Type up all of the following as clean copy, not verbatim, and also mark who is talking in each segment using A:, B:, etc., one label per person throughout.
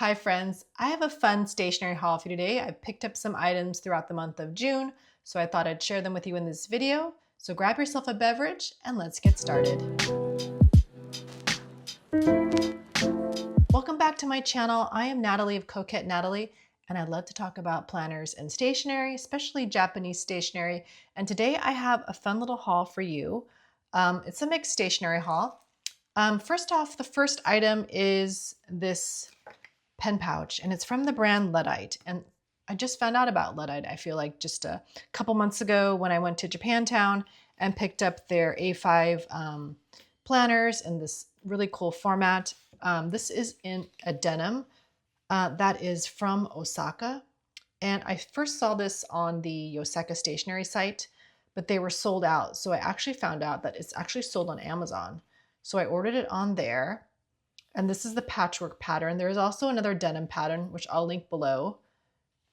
A: Hi friends, I have a fun stationery haul for you today. I picked up some items throughout the month of June, so I thought I'd share them with you in this video. So grab yourself a beverage and let's get started. Welcome back to my channel. I am Natalie of Coquette Natalie, and I love to talk about planners and stationery, especially Japanese stationery. And today I have a fun little haul for you. It's a mixed stationery haul. First off, the first item is this pen pouch, and it's from the brand Luddite. And I just found out about Luddite, I feel like just a couple months ago when I went to Japantown and picked up their A5 planners in this really cool format. This is in a denim that is from Osaka. And I first saw this on the Yoseka stationery site, but they were sold out. So I actually found out that it's actually sold on Amazon. So I ordered it on there. And this is the patchwork pattern. There's also another denim pattern, which I'll link below.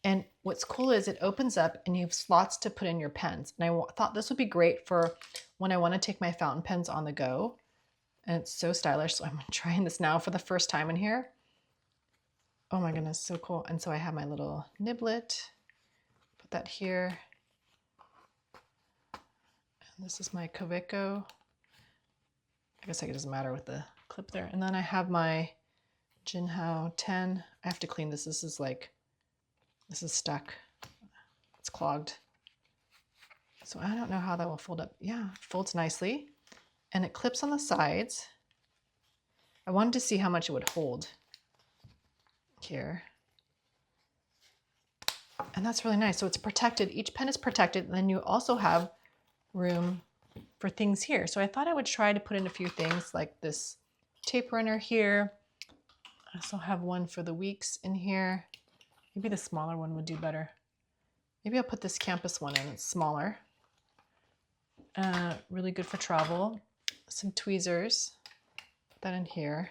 A: And what's cool is it opens up and you have slots to put in your pens. And I thought this would be great for when I want to take my fountain pens on the go. And it's so stylish. So I'm trying this now for the first time in here. Oh my goodness, so cool. And so I have my little niblet. Put that here. And this is my Kaweco. I guess it doesn't matter with the clip there. And then I have my Jinhao 10. I have to clean this. This is stuck. It's clogged. So I don't know how that will fold up. Yeah, it folds nicely. And it clips on the sides. I wanted to see how much it would hold here. And that's really nice. So it's protected. Each pen is protected. And then you also have room for things here. So I thought I would try to put in a few things like this tape runner here. I also have one for the Weeks in here. Maybe the smaller one would do better. Maybe I'll put this campus one in. It's smaller. Really good for travel. Some tweezers. Put that in here.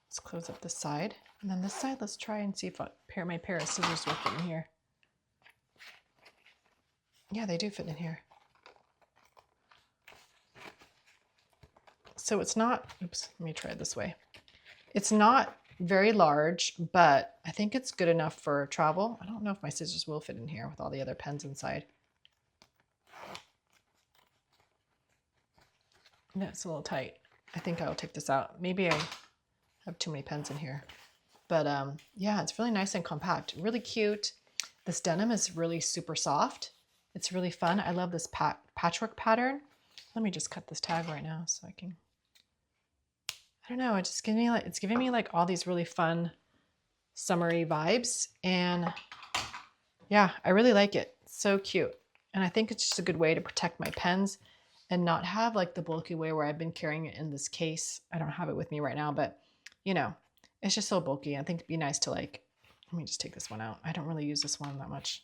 A: Let's close up this side. And then this side, let's try and see if my pair of scissors will fit in here. Yeah, they do fit in here. So it's not, oops, let me try it this way. It's not very large, but I think it's good enough for travel. I don't know if my scissors will fit in here with all the other pens inside. That's a little tight. I think I'll take this out. Maybe I have too many pens in here. But yeah, it's really nice and compact, really cute. This denim is really super soft. It's really fun. I love this patchwork pattern. Let me just cut this tag right now so I can, I don't know, it's giving me like all these really fun summery vibes. And yeah, I really like it. So cute. And I think it's just a good way to protect my pens and not have like the bulky way where I've been carrying it in this case. I don't have it with me right now, but you know, it's just so bulky. I think it'd be nice to like, let me just take this one out. I don't really use this one that much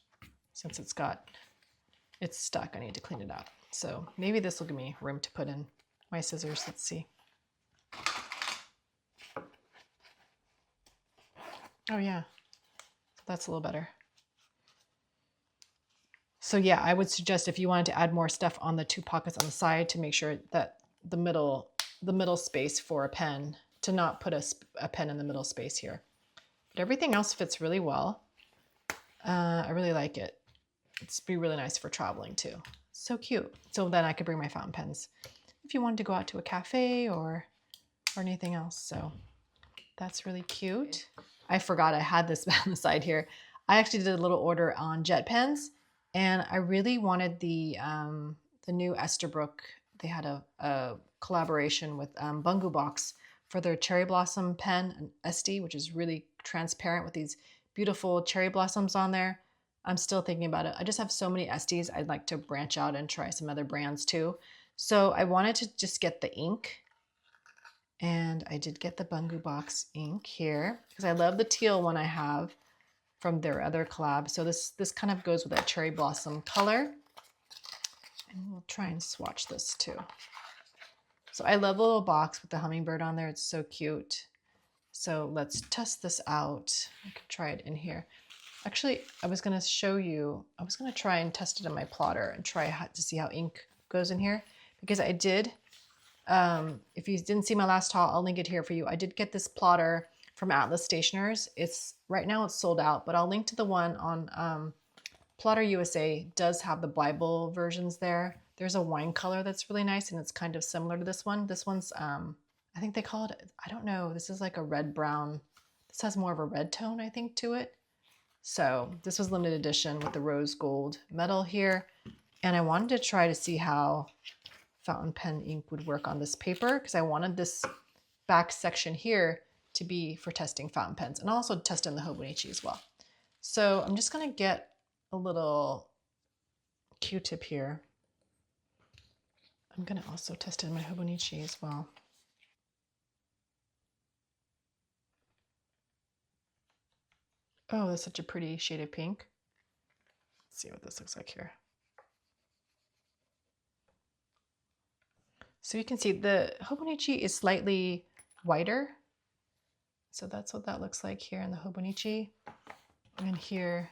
A: since it's stuck. I need to clean it out. So maybe this will give me room to put in my scissors. Let's see. Oh yeah, that's a little better. So yeah, I would suggest if you wanted to add more stuff on the two pockets on the side to make sure that the middle space for a pen, to not put a pen in the middle space here. But everything else fits really well. I really like it. It's be really nice for traveling too. So cute. So then I could bring my fountain pens if you wanted to go out to a cafe or anything else. So that's really cute. I forgot I had this on the side here. I actually did a little order on jet pens, and I really wanted the new Esterbrook. They had a collaboration with Bungu Box for their cherry blossom pen, an Estie, which is really transparent with these beautiful cherry blossoms on there. I'm still thinking about it. I just have so many Esties. I'd like to branch out and try some other brands too. So I wanted to just get the ink. And I did get the Bungu Box ink here because I love the teal one I have from their other collab. So this kind of goes with that cherry blossom color. And we'll try and swatch this too. So I love the little box with the hummingbird on there. It's so cute. So let's test this out. I could try it in here. Actually, I was going to show you, I was going to try and test it in my plotter and try to see how ink goes in here because I did. If you didn't see my last haul, I'll link it here for you. I did get this plotter from Atlas Stationers. It's right now it's sold out, but I'll link to the one on Plotter USA does have the Bible versions there. There's a wine color that's really nice, and it's kind of similar to this one. This one's, I think they call it, I don't know, this is like a red brown. This has more of a red tone, I think, to it. So this was limited edition with the rose gold metal here. And I wanted to try to see how fountain pen ink would work on this paper, because I wanted this back section here to be for testing fountain pens, and also testing the Hobonichi as well. So I'm just going to get a little Q-tip here. I'm going to also test it in my Hobonichi as well. Oh, that's such a pretty shade of pink. Let's see what this looks like here. So you can see the Hobonichi is slightly whiter. So that's what that looks like here in the Hobonichi. And here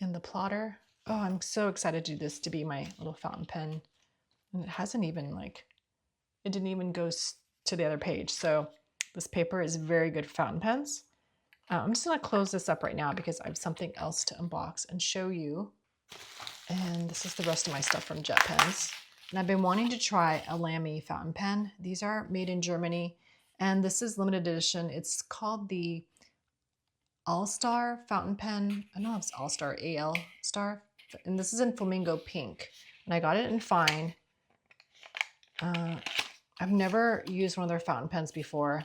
A: in the plotter. Oh, I'm so excited to do this to be my little fountain pen. And it hasn't even it didn't even go to the other page. So this paper is very good for fountain pens. I'm just gonna close this up right now because I have something else to unbox and show you. And this is the rest of my stuff from Jet Pens. And I've been wanting to try a Lamy fountain pen. These are made in Germany, and this is limited edition. It's called the Allstar fountain pen. I know it's Allstar, AL-star. And this is in Flamingo Pink. And I got it in fine. I've never used one of their fountain pens before.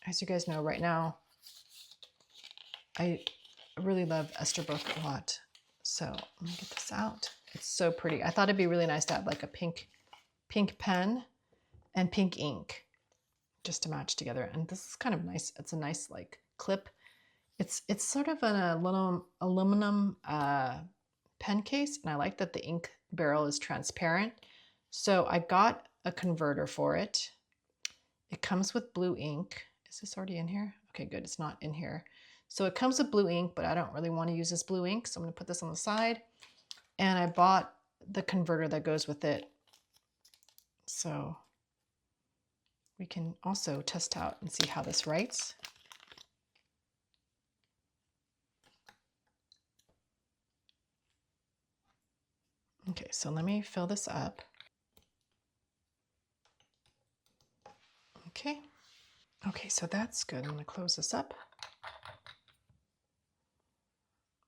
A: As you guys know, right now, I really love Esterbrook a lot. So let me get this out. It's so pretty. I thought it'd be really nice to have like a pink pen and pink ink just to match together. And this is kind of nice. It's a nice like clip. It's sort of an aluminum pen case, and I like that the ink barrel is transparent. So I got a converter for it. It comes with blue ink. Is this already in here? Okay, good. It's not in here. So it comes with blue ink, but I don't really want to use this blue ink, so I'm going to put this on the side. And I bought the converter that goes with it. So we can also test out and see how this writes. Okay, so let me fill this up. Okay. Okay, so that's good. I'm going to close this up.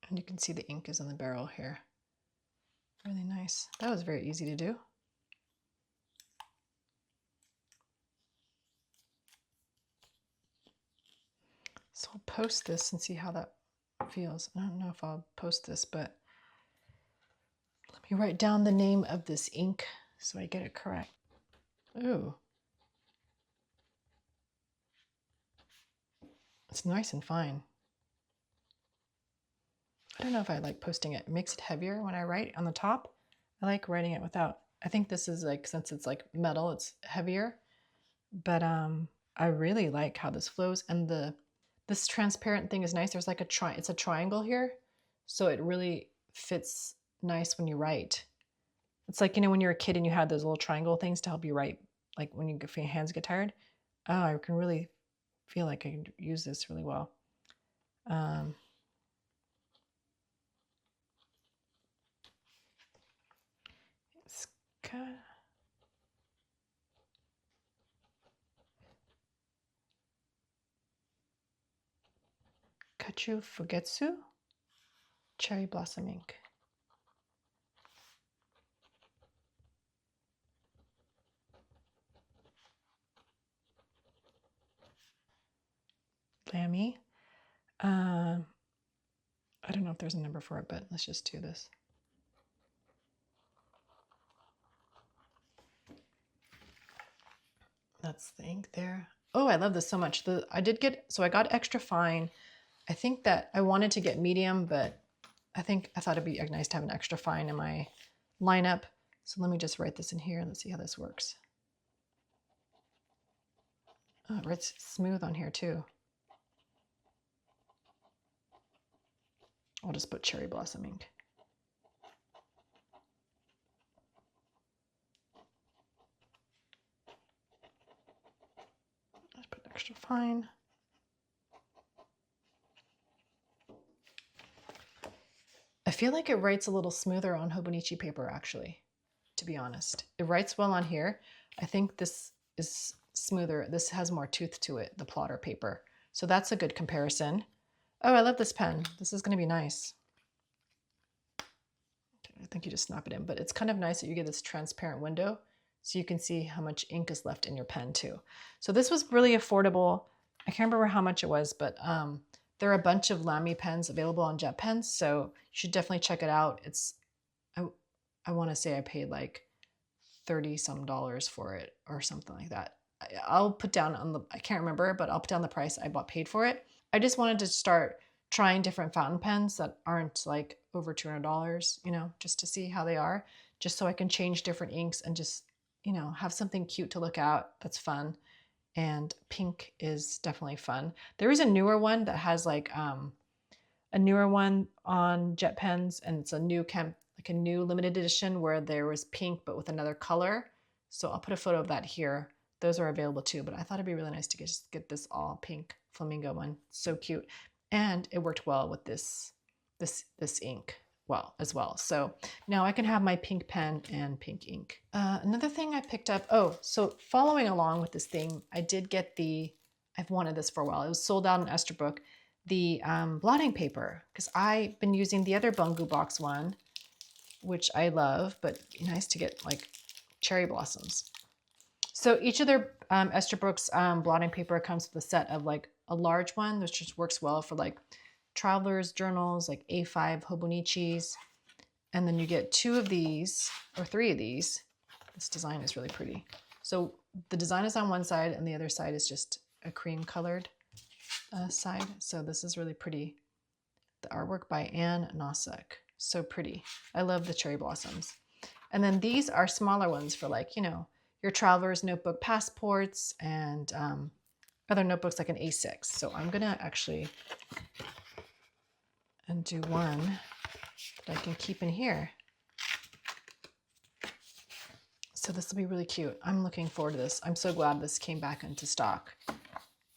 A: And you can see the ink is in the barrel here. Really nice. That was very easy to do. So I'll post this and see how that feels. I don't know if I'll post this, but let me write down the name of this ink so I get it correct. Ooh. It's nice and fine. I don't know if I like posting it. It makes it heavier when I write on the top. I like writing it without. I think this is like, since it's like metal, it's heavier. But I really like how this flows, and this transparent thing is nice. There's like it's a triangle here, so it really fits nice when you write. It's like, you know, when you're a kid and you had those little triangle things to help you write, like when your hands get tired. Oh, I can really feel like I can use this really well. It's kind of, Kachofugetsu Cherry Blossom ink. Lamy. I don't know if there's a number for it, but let's just do this. That's the ink there. Oh, I love this so much. I got extra fine. I think that I wanted to get medium, but I thought it'd be nice to have an extra fine in my lineup. So let me just write this in here and let's see how this works. Oh, it writes smooth on here too. I'll just put cherry blossom ink. Just put extra fine. feel like it writes a little smoother on Hobonichi paper, actually, to be honest. It writes well on here. I think this is smoother. This has more tooth to it, the plotter paper. So that's a good comparison. Oh, I love this pen. This is going to be nice. I think you just snap it in, but it's kind of nice that you get this transparent window so you can see how much ink is left in your pen too. So this was really affordable. I can't remember how much it was, but there are a bunch of Lamy pens available on JetPens, so you should definitely check it out. It's, I want to say I paid like $30 some for it or something like that. I'll put down on the, I can't remember, but I'll put down the price I paid for it. I just wanted to start trying different fountain pens that aren't like over $200, you know, just to see how they are, just so I can change different inks and just, you know, have something cute to look at that's fun. And pink is definitely fun. There is a newer one that has like a newer one on JetPens, and it's a new like a new limited edition where there was pink but with another color. So I'll put a photo of that here. Those are available too, but I thought it'd be really nice to get this all pink flamingo one. So cute. And it worked well with this ink as well. So now I can have my pink pen and pink ink. Another thing I picked up, so following along with this thing, I did get I've wanted this for a while. It was sold out in Esterbrook, the blotting paper, because I've been using the other Bungu Box one, which I love, but nice to get like cherry blossoms. So each of their Esterbrook's blotting paper comes with a set of like a large one, which just works well for like travelers journals, like A5 Hobonichis. And then you get 2 of these or 3 of these. This design is really pretty. So the design is on one side and the other side is just a cream colored side. So this is really pretty. The artwork by Anne Nosek. So pretty. I love the cherry blossoms. And then these are smaller ones for like, you know, your traveler's notebook passports and other notebooks like an A6. So I'm gonna actually do one that I can keep in here. So this will be really cute. I'm looking forward to this. I'm so glad this came back into stock.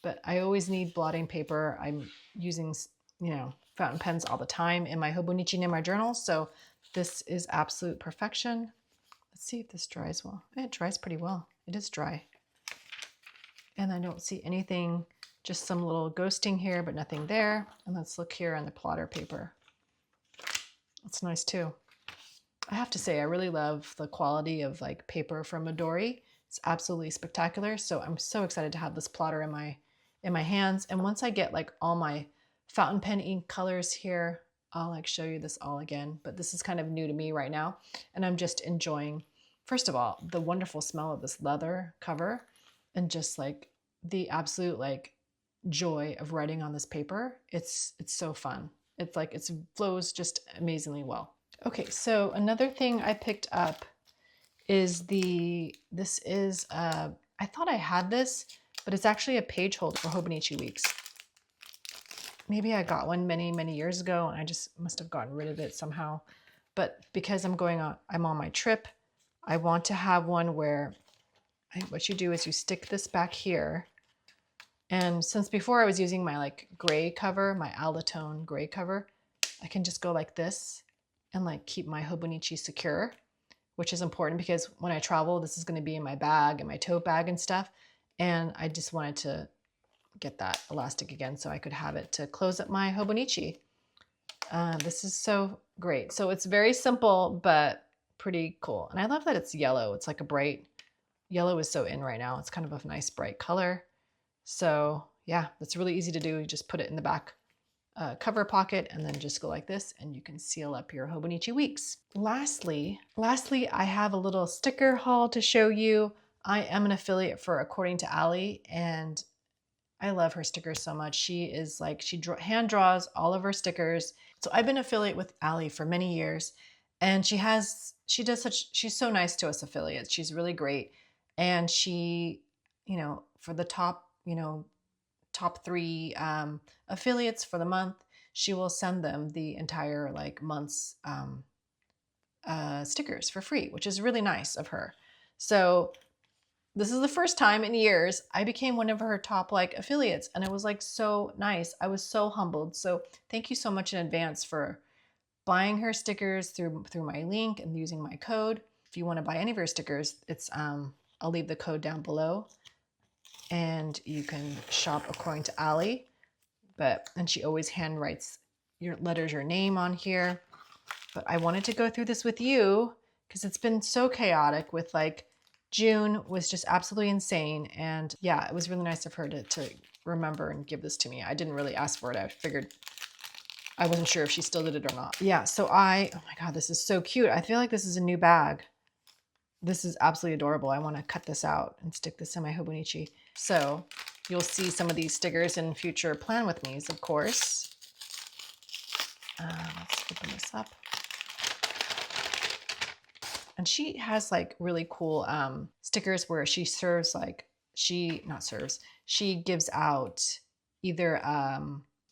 A: But I always need blotting paper. I'm using, you know, fountain pens all the time in my Hobonichi Near journals. So this is absolute perfection. Let's see if this dries well. It dries pretty well. It is dry. And I don't see anything, just some little ghosting here, but nothing there. And let's look here on the plotter paper. That's nice too. I have to say, I really love the quality of like paper from Midori. It's absolutely spectacular. So I'm so excited to have this plotter in my hands. And once I get like all my fountain pen ink colors here, I'll like show you this all again. But this is kind of new to me right now. And I'm just enjoying, first of all, the wonderful smell of this leather cover and just like the absolute like joy of writing on this paper. It's so fun. It's like it flows just amazingly well. Okay, so another thing I picked up is I thought I had this, but it's actually a page holder for Hobonichi Weeks. Maybe I got one many, many years ago and I just must have gotten rid of it somehow. But because I'm on my trip, I want to have one where what you do is you stick this back here. And since before I was using my like gray cover, my Aldatone gray cover, I can just go like this and like keep my Hobonichi secure, which is important because when I travel, this is going to be in my bag and my tote bag and stuff. And I just wanted to get that elastic again so I could have it to close up my Hobonichi. This is so great. So it's very simple, but pretty cool. And I love that it's yellow. It's like a bright, yellow is so in right now. It's kind of a nice bright color. So yeah, it's really easy to do. You just put it in the back cover pocket and then just go like this and you can seal up your Hobonichi Weeks. Lastly, I have a little sticker haul to show you. I am an affiliate for According to Ali and I love her stickers so much. She is like, she hand draws all of her stickers. So I've been affiliate with Ali for many years and she's so nice to us affiliates. She's really great. And she, you know, for the top 3 affiliates for the month, she will send them the entire like month's stickers for free, which is really nice of her. So this is the first time in years I became one of her top like affiliates and it was like so nice. I was so humbled. So thank you so much in advance for buying her stickers through my link and using my code. If you want to buy any of her stickers, it's I'll leave the code down below, and you can shop according to Ali. And she always handwrites your letters, your name on here. But I wanted to go through this with you because it's been so chaotic with like June was just absolutely insane. And yeah, it was really nice of her to remember and give this to me. I didn't really ask for it. I figured, I wasn't sure if she still did it or not. Yeah, so oh my God, this is so cute. I feel like this is a new bag. This is absolutely adorable. I want to cut this out and stick this in my Hobonichi. So you'll see some of these stickers in future Plan With Me's, of course. Let's open this up. And she has like really cool stickers where she serves like, she gives out either,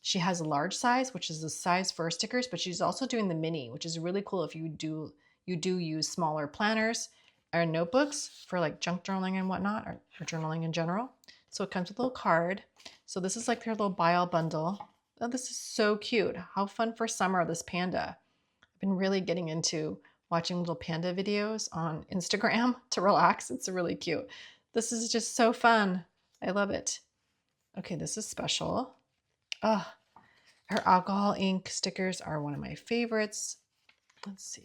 A: she has a large size, which is the size for stickers, but she's also doing the mini, which is really cool if you do use smaller planners or notebooks for like junk journaling and whatnot, or journaling in general. So it comes with a little card. So this is like their little buy all bundle. Oh, this is so cute. How fun for summer, this panda. I've been really getting into watching little panda videos on Instagram to relax. It's really cute. This is just so fun. I love it. Okay, this is special. Oh, her alcohol ink stickers are one of my favorites. Let's see.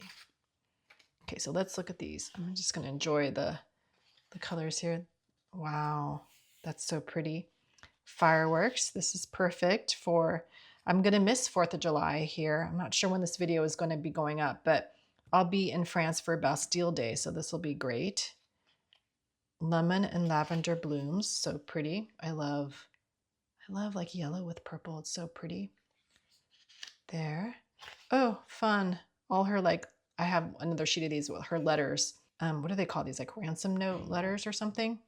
A: Okay, so let's look at these. I'm just going to enjoy the colors here. Wow, that's so pretty. Fireworks. This is perfect for, I'm going to miss 4th of July here. I'm not sure when this video is going to be going up, but I'll be in France for Bastille Day, so this will be great. Lemon and lavender blooms, so pretty. I love like yellow with purple. It's so pretty. There. Oh, fun. All her like, I have another sheet of these with her letters. What do they call these? Like ransom note letters or something?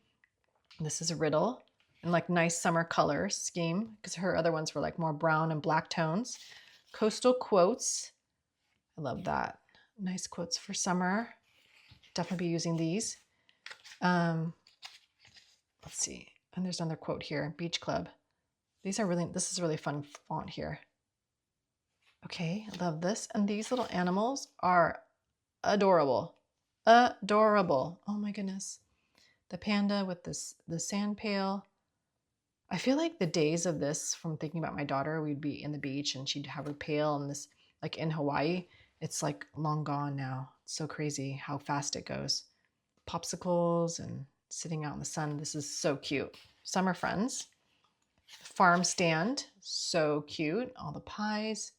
A: This is a riddle and like nice summer color scheme because her other ones were like more brown and black tones. Coastal quotes. I love that. Nice quotes for summer. Definitely be using these. Let's see. And there's another quote here. Beach Club. These are really, this is really fun font here. Okay, I love this. And these little animals are adorable. Adorable. Oh my goodness. The panda with the sand pail. I feel like the days of this, from thinking about my daughter, we'd be in the beach and she'd have her pail and this, like in Hawaii, it's like long gone now. It's so crazy how fast it goes. Popsicles and sitting out in the sun. This is so cute. Summer friends. Farm stand. So cute. All the pies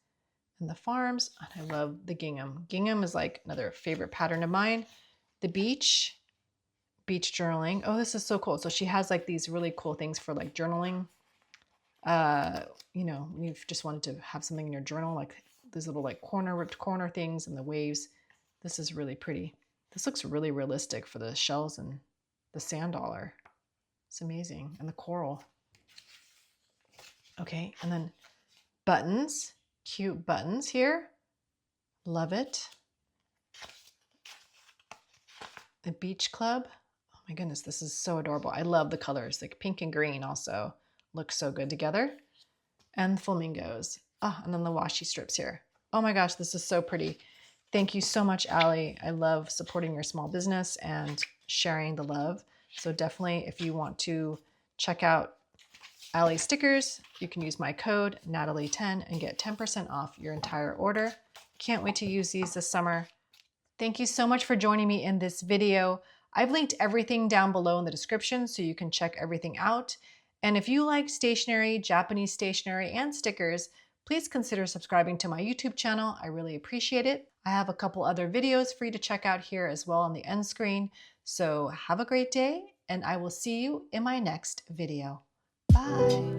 A: and the farms. And I love the gingham. Gingham is like another favorite pattern of mine. The beach journaling. Oh, this is so cool. So she has like these really cool things for like journaling. You know, you've just wanted to have something in your journal, like these little like ripped corner things and the waves. This is really pretty. This looks really realistic for the shells and the sand dollar. It's amazing. And the coral. Okay, and then buttons. Cute buttons here. Love it. The beach club. Oh my goodness, this is so adorable. I love the colors. Like pink and green also look so good together. And flamingos. Oh, and then the washi strips here. Oh my gosh, this is so pretty. Thank you so much, Ali. I love supporting your small business and sharing the love. So definitely, if you want to check out Ali stickers, you can use my code Natalie10 and get 10% off your entire order. Can't wait to use these this summer. Thank you so much for joining me in this video. I've linked everything down below in the description so you can check everything out. And if you like stationery, Japanese stationery, and stickers, please consider subscribing to my YouTube channel. I really appreciate it. I have a couple other videos for you to check out here as well on the end screen. So have a great day, and I will see you in my next video. Bye.